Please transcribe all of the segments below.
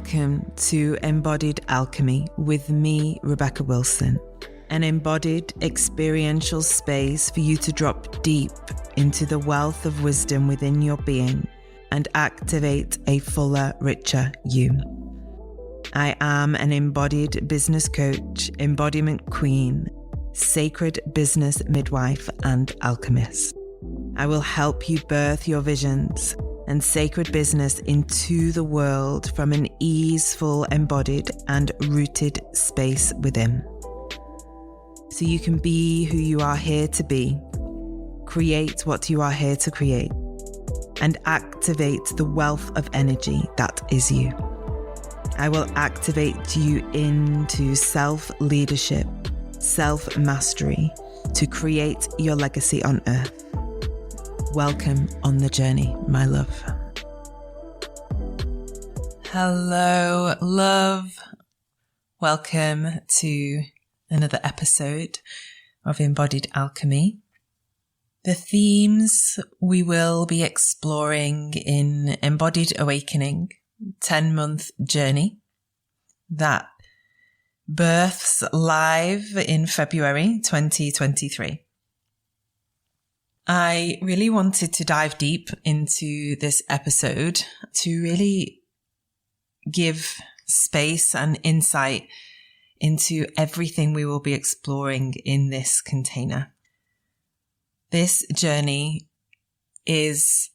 Welcome to Embodied Alchemy with me, Rebecca Wilson, an embodied experiential space for you to drop deep into the wealth of wisdom within your being and activate a fuller, richer you. I am an embodied business coach, embodiment queen, sacred business midwife, and alchemist. I will help you birth your visions and sacred business into the world from an easeful, embodied, and rooted space within. So you can be who you are here to be, create what you are here to create, and activate the wealth of energy that is you. I will activate you into self-leadership, self-mastery to create your legacy on earth. Welcome on the journey, my love. Hello, love. Welcome to another episode of Embodied Alchemy. The themes we will be exploring in Embodied Awakening, 10-month journey that births live in February 2023. I really wanted to dive deep into this episode to really give space and insight into everything we will be exploring in this container. This journey is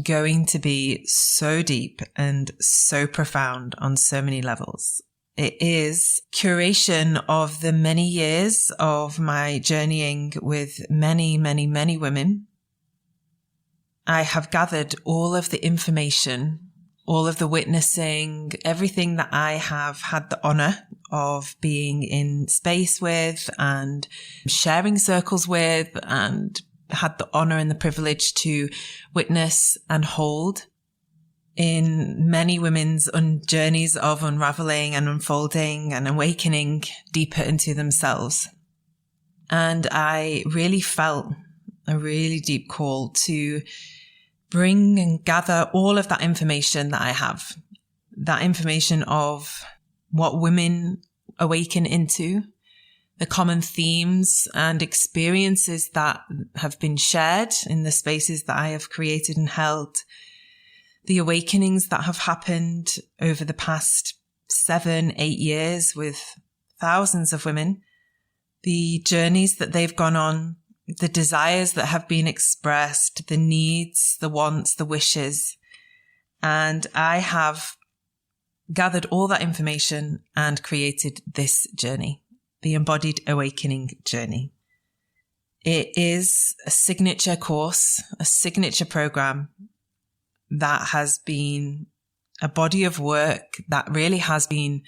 going to be so deep and so profound on so many levels. It is curation of the many years of my journeying with many, many, many women. I have gathered all of the information, all of the witnessing, everything that I have had the honor of being in space with and sharing circles with, and had the honor and the privilege to witness and hold in many women's journeys of unraveling and unfolding and awakening deeper into themselves. And I really felt a really deep call to bring and gather all of that information that I have, that information of what women awaken into, the common themes and experiences that have been shared in the spaces that I have created and held, the awakenings that have happened over the past 7-8 years with thousands of women, the journeys that they've gone on, the desires that have been expressed, the needs, the wants, the wishes. And I have gathered all that information and created this journey, the Embodied Awakening journey. It is a signature course, a signature program that has been a body of work that really has been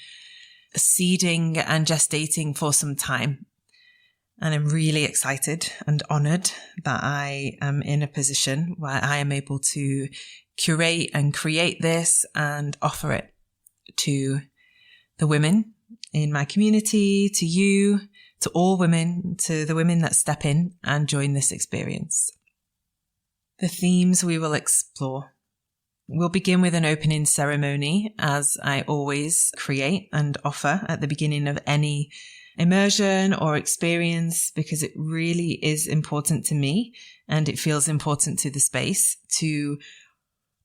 seeding and gestating for some time. And I'm really excited and honored that I am in a position where I am able to curate and create this and offer it to the women in my community, to you, to all women, to the women that step in and join this experience. The themes we will explore. We'll begin with an opening ceremony, as I always create and offer at the beginning of any immersion or experience, because it really is important to me and it feels important to the space to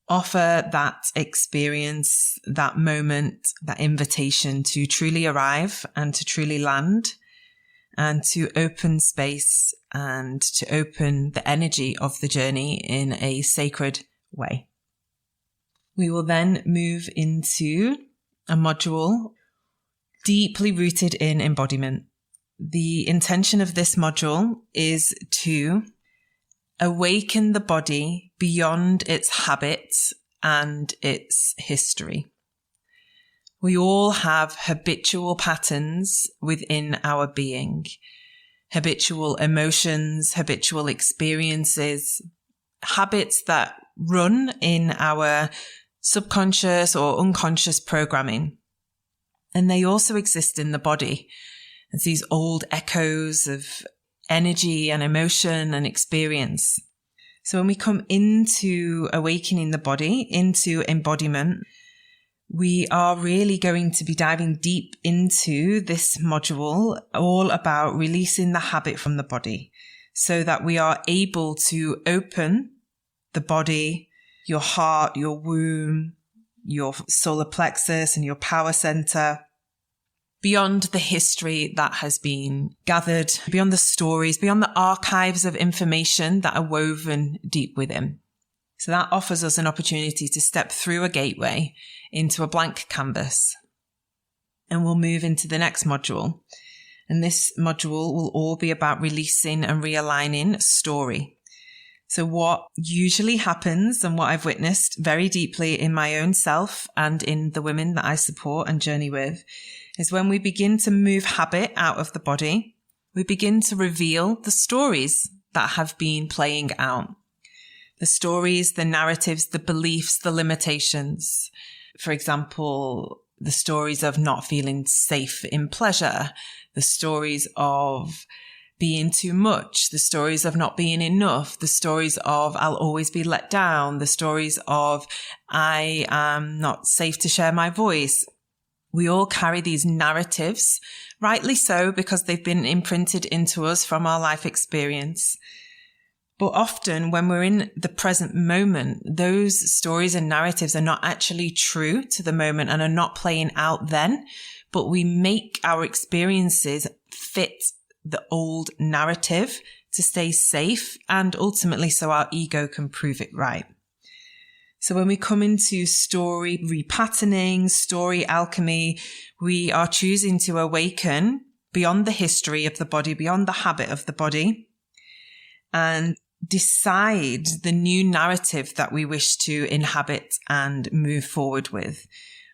offer that experience, that moment, that invitation to truly arrive and to truly land and to open space and to open the energy of the journey in a sacred way. We will then move into a module deeply rooted in embodiment. The intention of this module is to awaken the body beyond its habits and its history. We all have habitual patterns within our being, habitual emotions, habitual experiences, habits that run in our subconscious or unconscious programming. And they also exist in the body as these old echoes of energy and emotion and experience. So when we come into awakening the body, into embodiment, We are really going to be diving deep into this module, all about releasing the habit from the body so that we are able to open the body, your heart, your womb, your solar plexus and your power center, beyond the history that has been gathered, beyond the stories, beyond the archives of information that are woven deep within. So that offers us an opportunity to step through a gateway into a blank canvas. And we'll move into the next module. And this module will all be about releasing and realigning story. So what usually happens, and what I've witnessed very deeply in my own self and in the women that I support and journey with, is when we begin to move habit out of the body, we begin to reveal the stories that have been playing out. The stories, the narratives, the beliefs, the limitations. For example, the stories of not feeling safe in pleasure, the stories of being too much, the stories of not being enough, the stories of I'll always be let down, the stories of I am not safe to share my voice. We all carry these narratives, rightly so, because they've been imprinted into us from our life experience. But often when we're in the present moment, those stories and narratives are not actually true to the moment and are not playing out then, but we make our experiences fit the old narrative to stay safe and ultimately so our ego can prove it right. So when we come into story repatterning, story alchemy, we are choosing to awaken beyond the history of the body, beyond the habit of the body, and decide the new narrative that we wish to inhabit and move forward with.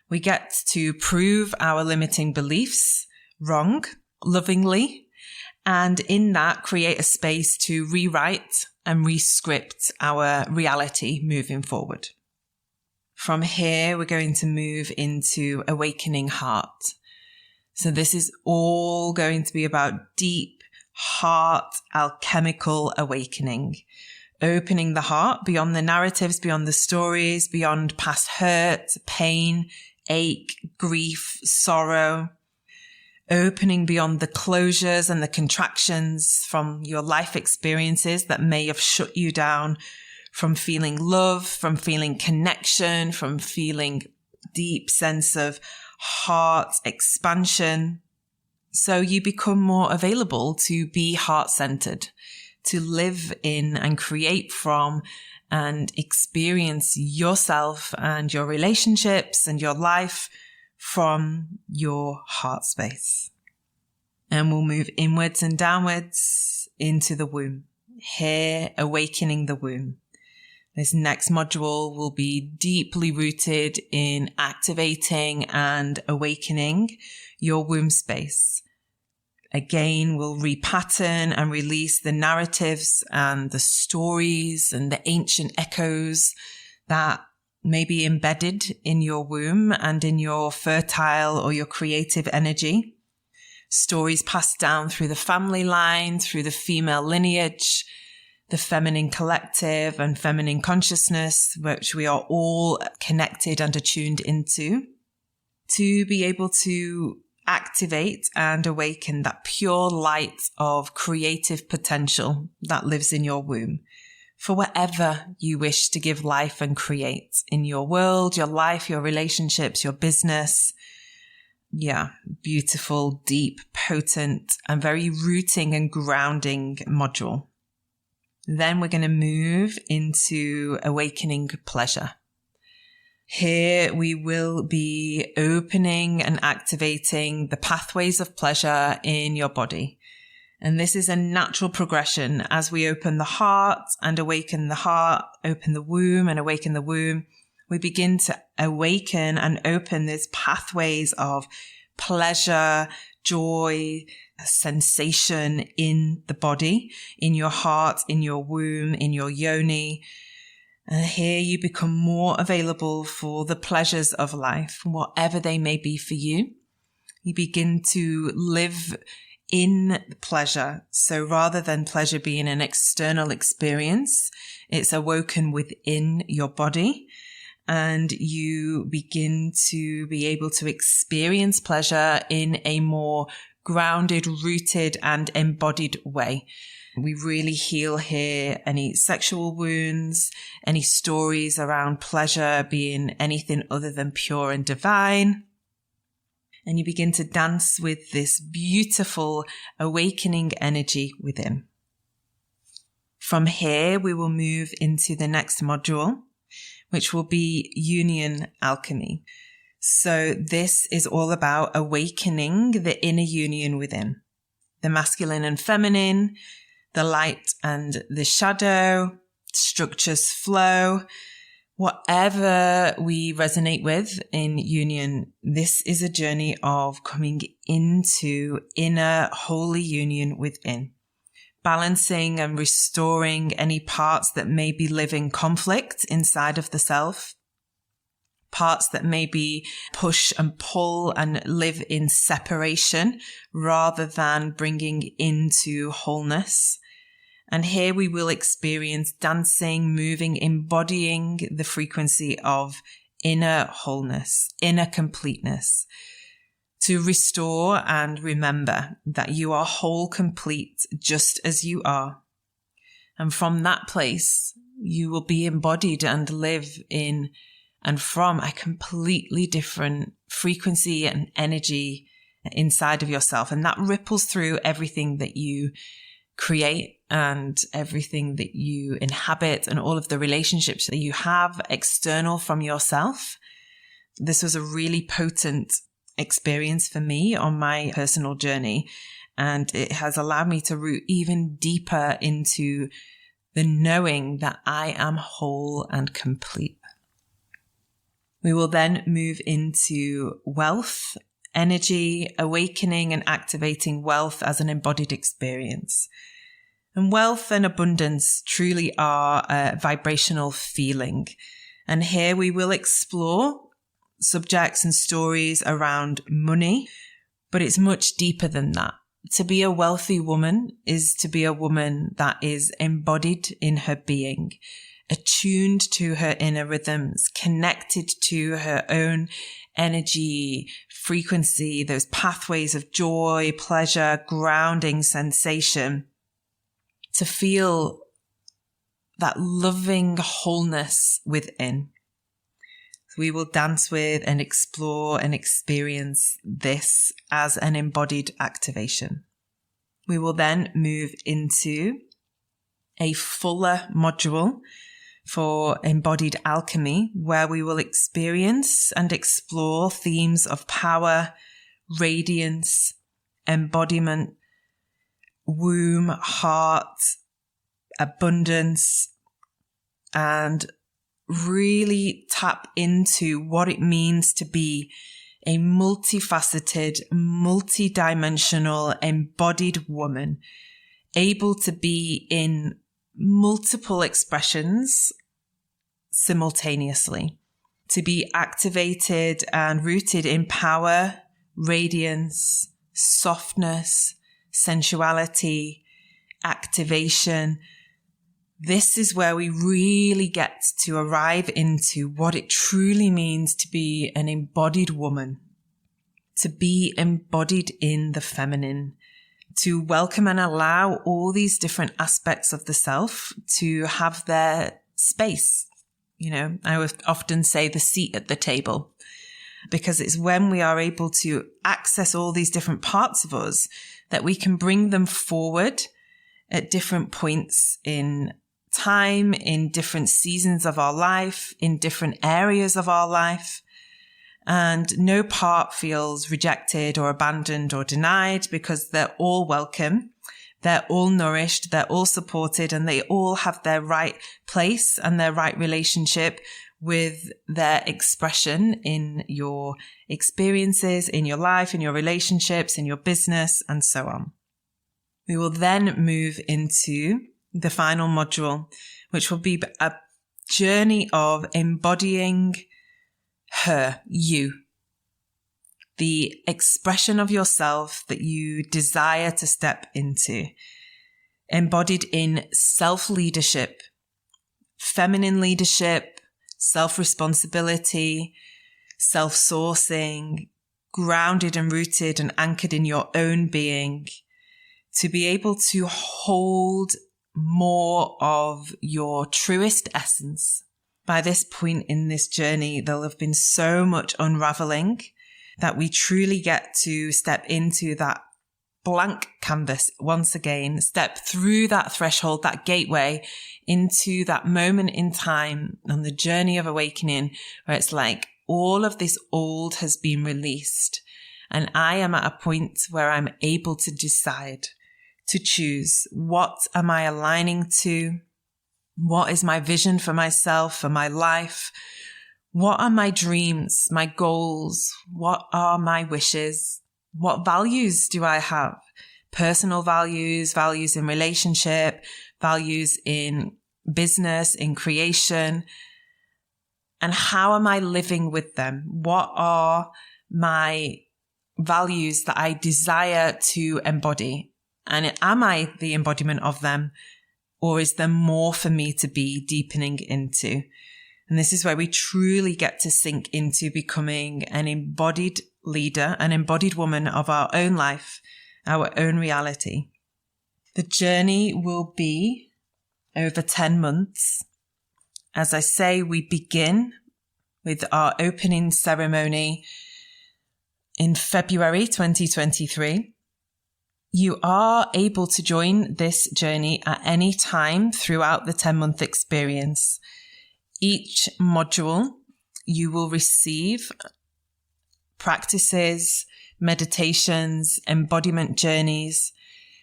We get to prove our limiting beliefs wrong, lovingly, and in that create a space to rewrite and rescript our reality moving forward. From here, we're going to move into awakening heart. So this is all going to be about deep heart alchemical awakening, opening the heart beyond the narratives, beyond the stories, beyond past hurt, pain, ache, grief, sorrow, opening beyond the closures and the contractions from your life experiences that may have shut you down from feeling love, from feeling connection, from feeling deep sense of heart expansion. So you become more available to be heart-centered, to live in and create from and experience yourself and your relationships and your life from your heart space. And we'll move inwards and downwards into the womb. Here, awakening the womb. This next module will be deeply rooted in activating and awakening your womb space. Again, we'll repattern and release the narratives and the stories and the ancient echoes that may be embedded in your womb and in your fertile or your creative energy. Stories passed down through the family line, through the female lineage, the feminine collective and feminine consciousness, which we are all connected and attuned into, to be able to activate and awaken that pure light of creative potential that lives in your womb for whatever you wish to give life and create in your world, your life, your relationships, your business. Yeah, beautiful, deep, potent, and very rooting and grounding module. Then we're going to move into awakening pleasure. Here we will be opening and activating the pathways of pleasure in your body. And this is a natural progression as we open the heart and awaken the heart, open the womb and awaken the womb. We begin to awaken and open these pathways of pleasure, joy, sensation in the body, in your heart, in your womb, in your yoni. And here you become more available for the pleasures of life, whatever they may be for you. You begin to live in pleasure. So rather than pleasure being an external experience, it's awoken within your body. and you begin to be able to experience pleasure in a more grounded, rooted, and embodied way. We really heal here any sexual wounds, any stories around pleasure being anything other than pure and divine. And you begin to dance with this beautiful awakening energy within. From here, we will move into the next module, which will be Union Alchemy. So this is all about awakening the inner union within, the masculine and feminine, the light and the shadow, structures flow, whatever we resonate with in union. This is a journey of coming into inner holy union within, balancing and restoring any parts that may be living conflict inside of the self, parts that maybe push and pull and live in separation rather than bringing into wholeness. And here we will experience dancing, moving, embodying the frequency of inner wholeness, inner completeness, to restore and remember that you are whole, complete, just as you are. And from that place, you will be embodied and live in and from a completely different frequency and energy inside of yourself. And that ripples through everything that you create and everything that you inhabit and all of the relationships that you have external from yourself. This was a really potent experience for me on my personal journey, and it has allowed me to root even deeper into the knowing that I am whole and complete. We will then move into wealth, energy, awakening and activating wealth as an embodied experience. And wealth and abundance truly are a vibrational feeling. And here we will explore subjects and stories around money, but it's much deeper than that. To be a wealthy woman is to be a woman that is embodied in her being, attuned to her inner rhythms, connected to her own energy, frequency, those pathways of joy, pleasure, grounding sensation, to feel that loving wholeness within. So we will dance with and explore and experience this as an embodied activation. We will then move into a fuller module for Embodied Alchemy, where we will experience and explore themes of power, radiance, embodiment, womb, heart, abundance, and really tap into what it means to be a multifaceted, multidimensional, embodied woman, able to be in multiple expressions simultaneously, to be activated and rooted in power, radiance, softness, sensuality, activation. This is where we really get to arrive into what it truly means to be an embodied woman, to be embodied in the feminine, to welcome and allow all these different aspects of the self to have their space. You know, I would often say the seat at the table, because it's when we are able to access all these different parts of us that we can bring them forward at different points in time, in different seasons of our life, in different areas of our life. And no part feels rejected or abandoned or denied, because they're all welcome, they're all nourished, they're all supported, and they all have their right place and their right relationship with their expression in your experiences, in your life, in your relationships, in your business, and so on. We will then move into the final module, which will be a journey of embodying you, the expression of yourself that you desire to step into, embodied in self-leadership, feminine leadership, self-responsibility, self-sourcing, grounded and rooted and anchored in your own being, to be able to hold more of your truest essence. By this point in this journey, there'll have been so much unraveling that we truly get to step into that blank canvas once again, step through that threshold, that gateway into that moment in time on the journey of awakening, where it's like all of this old has been released. And I am at a point where I'm able to decide, to choose, what am I aligning to? What is my vision for myself, for my life? What are my dreams, my goals? What are my wishes? What values do I have? Personal values, values in relationship, values in business, in creation. And how am I living with them? What are my values that I desire to embody? And am I the embodiment of them? Or is there more for me to be deepening into? And this is where we truly get to sink into becoming an embodied leader, an embodied woman of our own life, our own reality. The journey will be over 10 months. As I say, we begin with our opening ceremony in February 2023. You are able to join this journey at any time throughout the 10-month experience. Each module, you will receive practices, meditations, embodiment journeys,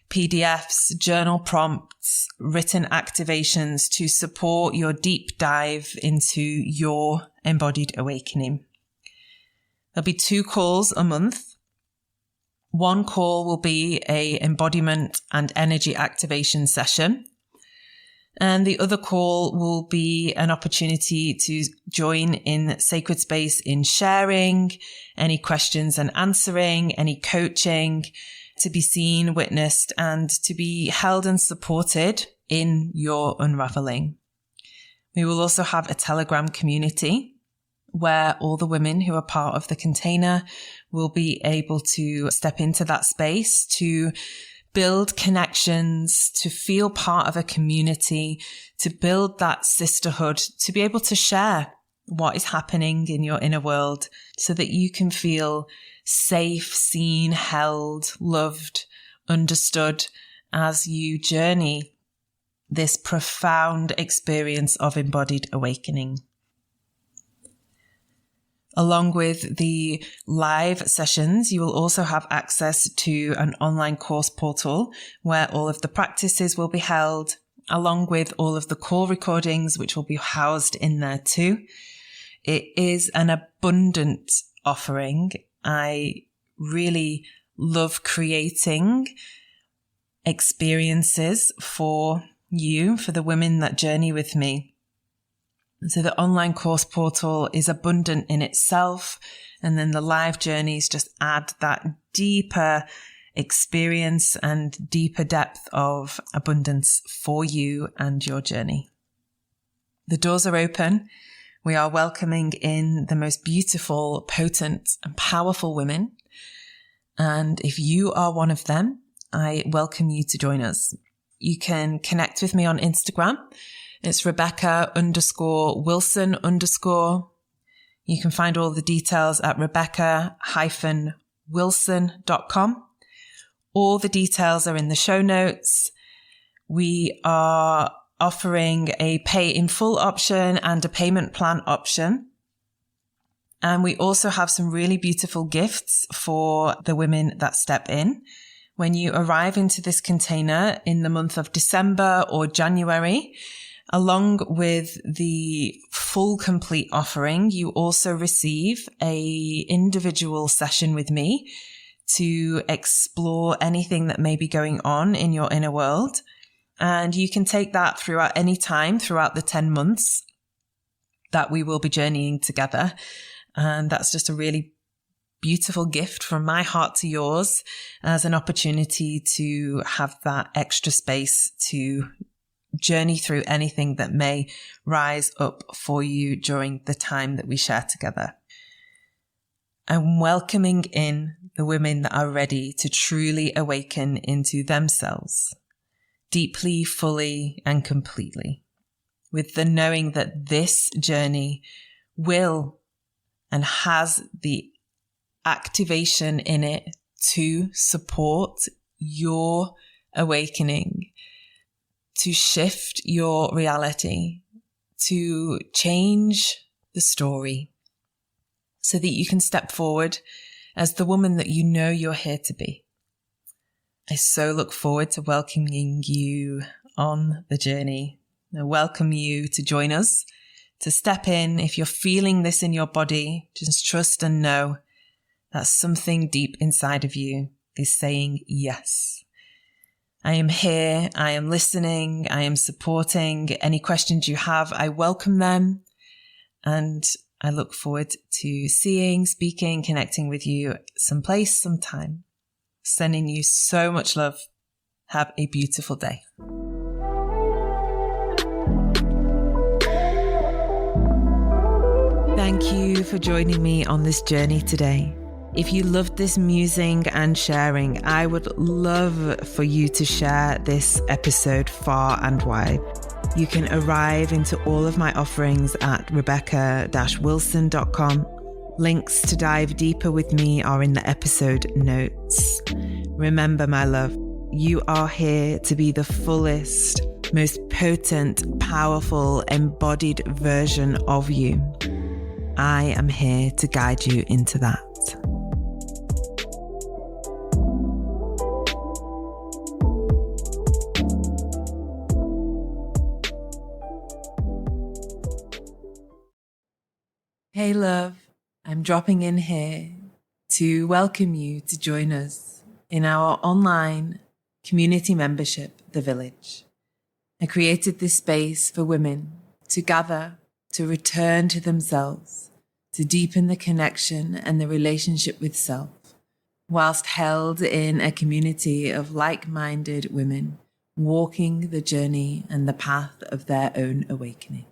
PDFs, journal prompts, written activations to support your deep dive into your embodied awakening. There'll be 2 calls a month. One call will be a embodiment and energy activation session. And the other call will be an opportunity to join in sacred space in sharing, any questions and answering, any coaching, to be seen, witnessed, and to be held and supported in your unraveling. We will also have a Telegram community where all the women who are part of the container will be able to step into that space to build connections, to feel part of a community, to build that sisterhood, to be able to share what is happening in your inner world so that you can feel safe, seen, held, loved, understood as you journey this profound experience of embodied awakening. Along with the live sessions, you will also have access to an online course portal where all of the practices will be held, along with all of the call recordings, which will be housed in there too. It is an abundant offering. I really love creating experiences for you, for the women that journey with me. So the online course portal is abundant in itself. And then the live journeys just add that deeper experience and deeper depth of abundance for you and your journey. The doors are open. We are welcoming in the most beautiful, potent, and powerful women. And if you are one of them, I welcome you to join us. You can connect with me on Instagram. It's Rebecca_Wilson_. You can find all the details at Rebecca-Wilson.com. All the details are in the show notes. We are offering a pay in full option and a payment plan option. And we also have some really beautiful gifts for the women that step in. When you arrive into this container in the month of December or January, along with the full complete offering, you also receive a individual session with me to explore anything that may be going on in your inner world. And you can take that throughout any time throughout the 10 months that we will be journeying together. And that's just a really beautiful gift from my heart to yours as an opportunity to have that extra space to journey through anything that may rise up for you during the time that we share together. I'm welcoming in the women that are ready to truly awaken into themselves, deeply, fully, and completely, with the knowing that this journey will and has the activation in it to support your awakening, to shift your reality, to change the story so that you can step forward as the woman that you know you're here to be. I so look forward to welcoming you on the journey. I welcome you to join us, to step in. If you're feeling this in your body, just trust and know that something deep inside of you is saying yes. I am here. I am listening. I am supporting. Any questions you have, I welcome them. And I look forward to seeing, speaking, connecting with you someplace, sometime. Sending you so much love. Have a beautiful day. Thank you for joining me on this journey today. If you loved this musing and sharing, I would love for you to share this episode far and wide. You can arrive into all of my offerings at rebecca-wilson.com. Links to dive deeper with me are in the episode notes. Remember, my love, you are here to be the fullest, most potent, powerful, embodied version of you. I am here to guide you into that. Hey love, I'm dropping in here to welcome you to join us in our online community membership, The Village. I created this space for women to gather, to return to themselves, to deepen the connection and the relationship with self, whilst held in a community of like-minded women walking the journey and the path of their own awakening.